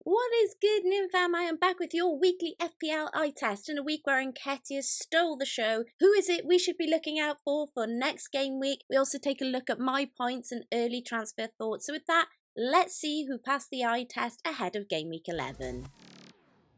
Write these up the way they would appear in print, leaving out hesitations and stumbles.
What is good, Nymfam? I am back with your weekly FPL Eye Test in a week where Nketiah stole the show. Who is it we should be looking out for next game week? We also take a look at my points and early transfer thoughts. So with that, let's see who passed the eye test ahead of game week 11.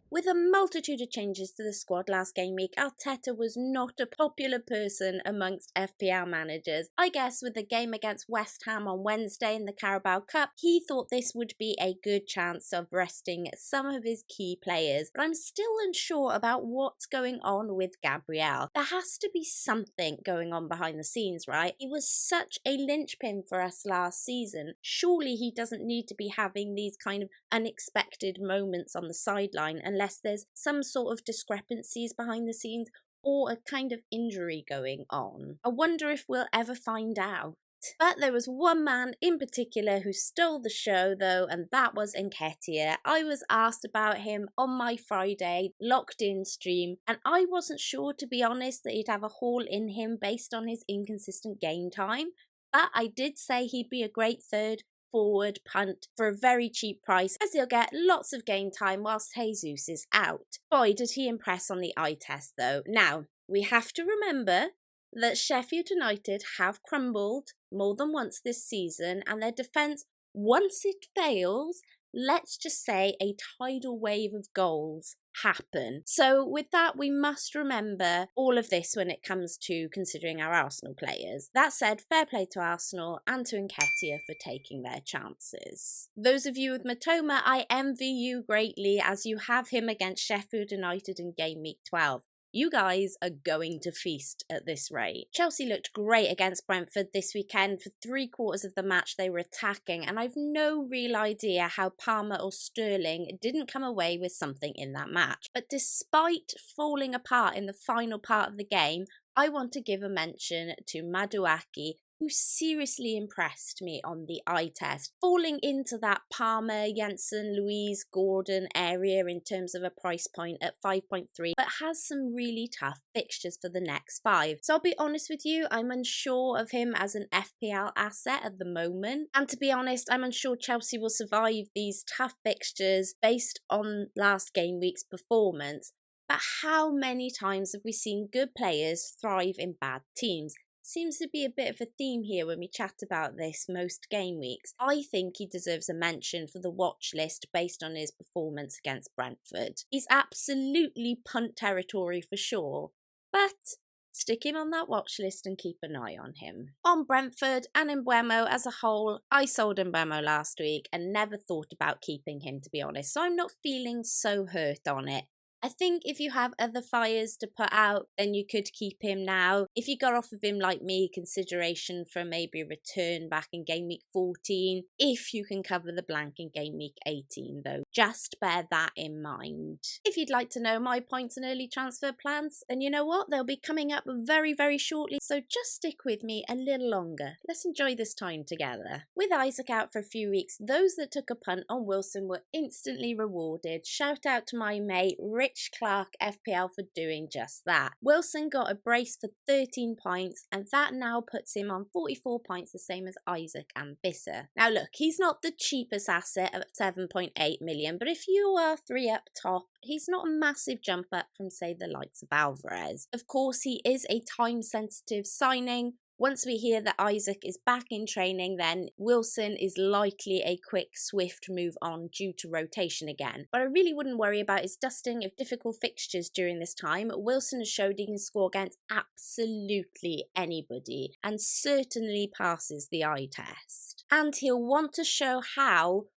With a multitude of changes to the squad last game week, Arteta was not a popular person amongst FPL managers. I guess with the game against West Ham on Wednesday in the Carabao Cup, he thought this would be a good chance of resting some of his key players. But I'm still unsure about what's going on with Gabriel. There has to be something going on behind the scenes, right? He was such a linchpin for us last season. Surely he doesn't need to be having these kind of unexpected moments on the sideline unless there's some sort of discrepancies behind the scenes or a kind of injury going on. I wonder if we'll ever find out. But there was one man in particular who stole the show though, and that was Nketiah. I was asked about him on my Friday locked in stream, and I wasn't sure, to be honest, that he'd have a haul in him based on his inconsistent game time. But I did say he'd be a great third forward punt for a very cheap price, as he'll get lots of game time whilst Jesus is out. Boy, did he impress on the eye test though. Now, we have to remember that Sheffield United have crumbled more than once this season, and their defence, once it fails, let's just say a tidal wave of goals happen. So with that, we must remember all of this when it comes to considering our Arsenal players. That said, fair play to Arsenal and to Nketiah for taking their chances. Those of you with Matoma, I envy you greatly as you have him against Sheffield United in game week 12. You guys are going to feast at this rate. Chelsea looked great against Brentford this weekend. For 3/4 of the match they were attacking, and I've no real idea how Palmer or Sterling didn't come away with something in that match. But despite falling apart in the final part of the game, I want to give a mention to Madueke, who seriously impressed me on the eye test, falling into that Palmer, Jensen, Louise, Gordon area in terms of a price point at 5.3, but has some really tough fixtures for the next 5. So I'll be honest with you, I'm unsure of him as an FPL asset at the moment. And to be honest, I'm unsure Chelsea will survive these tough fixtures based on last game week's performance. But how many times have we seen good players thrive in bad teams? Seems to be a bit of a theme here when we chat about this most game weeks. I think he deserves a mention for the watch list based on his performance against Brentford. He's absolutely punt territory for sure, but stick him on that watch list and keep an eye on him. On Brentford and Mbeumo as a whole, I sold Mbeumo last week and never thought about keeping him, to be honest, so I'm not feeling so hurt on it. I think if you have other fires to put out, then you could keep him now. If you got off of him like me, consideration for maybe a return back in game week 14, if you can cover the blank in game week 18 though. Just bear that in mind. If you'd like to know my points and early transfer plans, then you know what? They'll be coming up very, very shortly, so just stick with me a little longer. Let's enjoy this time together. With Isaac out for a few weeks, those that took a punt on Wilson were instantly rewarded. Shout out to my mate Rich Clark FPL for doing just that. Wilson got a brace for 13 points, and that now puts him on 44 points, the same as Isaac and Visser. Now look, he's not the cheapest asset at 7.8 million, but if you are 3 up top, he's not a massive jump up from, say, the likes of Alvarez. Of course, he is a time-sensitive signing. Once we hear that Isaac is back in training, then Wilson is likely a quick, swift move on due to rotation again. But I really wouldn't worry about his dusting of difficult fixtures during this time. Wilson has showed he can score against absolutely anybody and certainly passes the eye test. And he'll want to show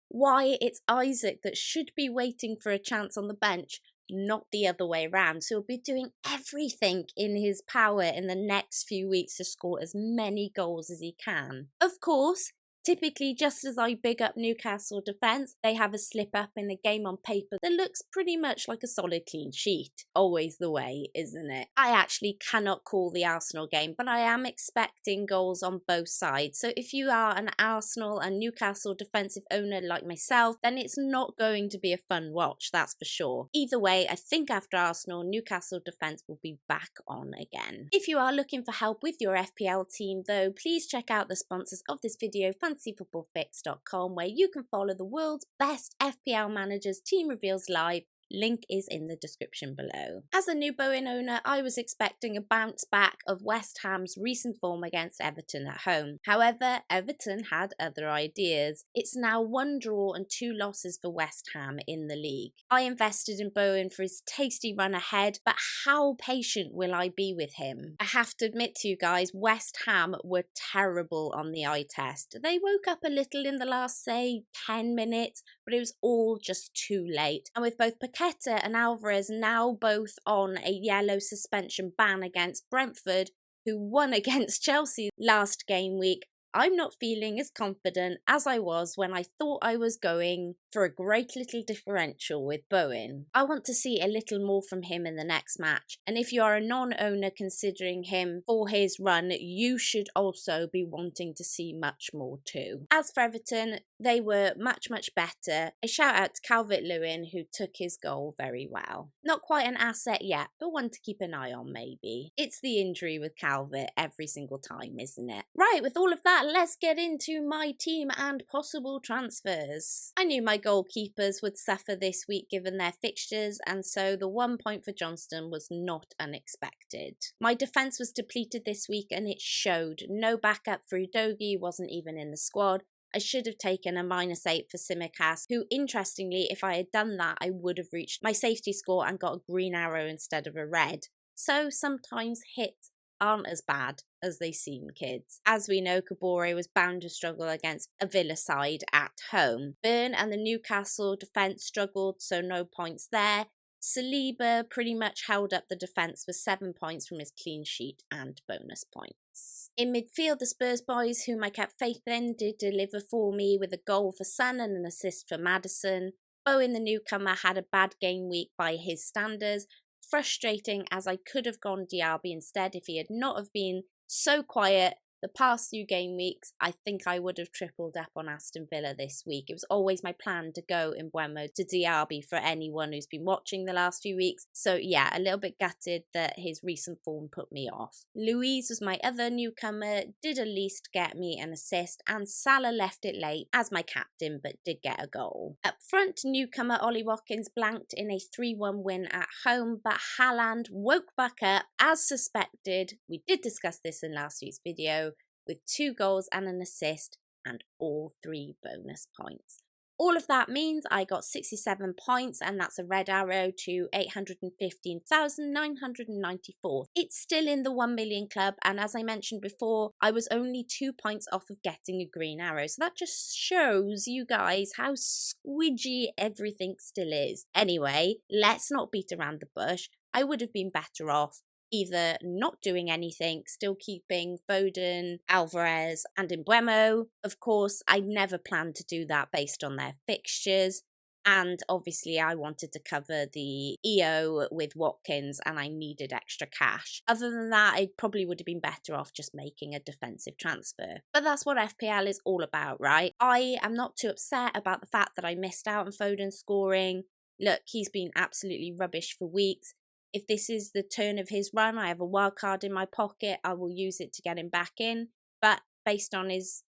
why it's Isaac that should be waiting for a chance on the bench, not the other way around. So he'll be doing everything in his power in the next few weeks to score as many goals as he can. Of course, typically, just as I big up Newcastle defence, they have a slip up in the game on paper that looks pretty much like a solid clean sheet. Always the way, isn't it? I actually cannot call the Arsenal game, but I am expecting goals on both sides. So if you are an Arsenal and Newcastle defensive owner like myself, then it's not going to be a fun watch, that's for sure. Either way, I think after Arsenal, Newcastle defence will be back on again. If you are looking for help with your FPL team though, please check out the sponsors of this video, fantasyfootballfix.com, where you can follow the world's best FPL managers' team reveals live. Link is in the description below. As a new Bowen owner, I was expecting a bounce back of West Ham's recent form against Everton at home. However, Everton had other ideas. It's now 1 draw and 2 losses for West Ham in the league. I invested in Bowen for his tasty run ahead, but how patient will I be with him? I have to admit to you guys, West Ham were terrible on the eye test. They woke up a little in the last, say, 10 minutes, but it was all just too late. And with both Nketiah and Alvarez now both on a yellow suspension ban against Brentford, who won against Chelsea last game week, I'm not feeling as confident as I was when I thought I was going for a great little differential with Bowen. I want to see a little more from him in the next match, and if you are a non-owner considering him for his run, you should also be wanting to see much more too. As for Everton, they were much better. A shout out to Calvert-Lewin, who took his goal very well. Not quite an asset yet, but one to keep an eye on maybe. It's the injury with Calvert every single time, isn't it? Right, with all of that, let's get into my team and possible transfers. I knew my goalkeepers would suffer this week given their fixtures, and so the 1 point for Johnston was not unexpected. My defence was depleted this week and it showed. No backup for Udogie, wasn't even in the squad. I should have taken a -8 for Tsimikas, who, interestingly, if I had done that, I would have reached my safety score and got a green arrow instead of a red. So sometimes hits aren't as bad as they seem, kids. As we know, Kabore was bound to struggle against a Villa side at home. Burn and the Newcastle defence struggled, so no points there. Saliba pretty much held up the defence with 7 points from his clean sheet and bonus points. In midfield, the Spurs boys, whom I kept faith in, did deliver for me with a goal for Son and an assist for Maddison. Bowen, the newcomer, had a bad game week by his standards. Frustrating, as I could have gone Diaby instead if he had not have been so quiet the past few game weeks. I think I would have tripled up on Aston Villa this week. It was always my plan to go in Mbeumo to Diaby for anyone who's been watching the last few weeks. So yeah, a little bit gutted that his recent form put me off. Louise was my other newcomer, did at least get me an assist, and Salah left it late as my captain but did get a goal. Up front, newcomer Ollie Watkins blanked in a 3-1 win at home, but Haaland woke back up as suspected. We did discuss this in last week's video, with 2 goals and an assist and all 3 bonus points. All of that means I got 67 points, and that's a red arrow to 815,994. It's still in the 1 million club, and as I mentioned before, I was only 2 points off of getting a green arrow. So that just shows you guys how squidgy everything still is. Anyway, let's not beat around the bush. I would have been better off either not doing anything, still keeping Foden, Alvarez and Mbeumo. Of course, I never planned to do that based on their fixtures. And obviously I wanted to cover the EO with Watkins and I needed extra cash. Other than that, I probably would have been better off just making a defensive transfer. But that's what FPL is all about, right? I am not too upset about the fact that I missed out on Foden scoring. Look, he's been absolutely rubbish for weeks. If this is the turn of his run, I have a wild card in my pocket. I will use it to get him back in. But based on his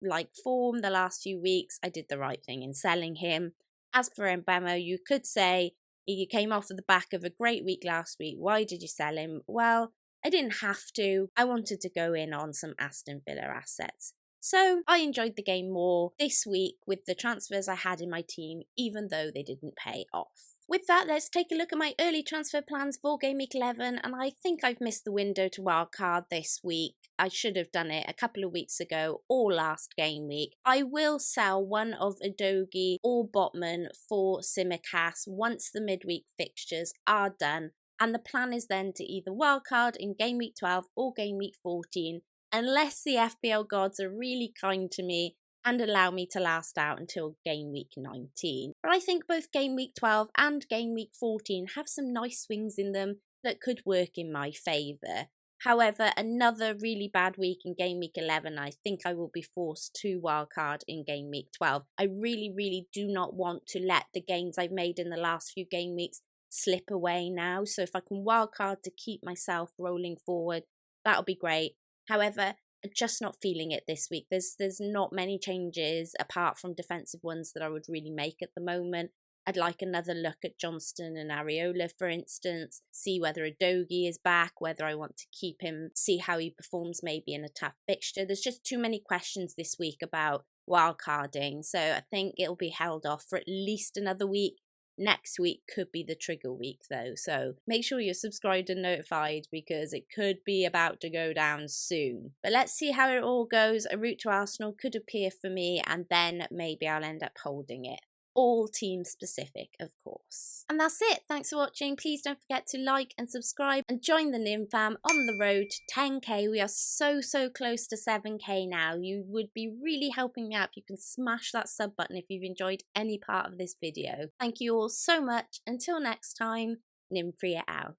form the last few weeks, I did the right thing in selling him. As for Mbeumo, you could say he came off of the back of a great week last week. Why did you sell him? Well, I didn't have to. I wanted to go in on some Aston Villa assets. So I enjoyed the game more this week with the transfers I had in my team, even though they didn't pay off. With that, let's take a look at my early transfer plans for Gameweek 11, and I think I've missed the window to wildcard this week. I should have done it a couple of weeks ago or last game week. I will sell one of Udogie or Botman for Tsimikas once the midweek fixtures are done, and the plan is then to either wildcard in Gameweek 12 or Gameweek 14, unless the FPL gods are really kind to me and allow me to last out until Game Week 19. But I think both Game Week 12 and Game Week 14 have some nice swings in them that could work in my favour. However, another really bad week in Game Week 11, I think I will be forced to wildcard in Game Week 12. I really do not want to let the gains I've made in the last few game weeks slip away now. So if I can wildcard to keep myself rolling forward, that'll be great. However, just not feeling it this week. There's not many changes apart from defensive ones that I would really make at the moment. I'd like another look at Johnston and Areola, for instance, see whether Udogie is back, whether I want to keep him, see how he performs maybe in a tough fixture. There's just too many questions this week about wildcarding, so I think it'll be held off for at least another week. Next week could be the trigger week though, so make sure you're subscribed and notified because it could be about to go down soon. But let's see how it all goes. A route to Arsenal could appear for me and then maybe I'll end up holding it. All team specific, of course. And that's it. Thanks for watching. Please don't forget to like and subscribe and join the Nim fam on the road to 10k. We are so close to 7k now. You would be really helping me out if you can smash that sub button if you've enjoyed any part of this video. Thank you all so much. Until next time, Nimfria out.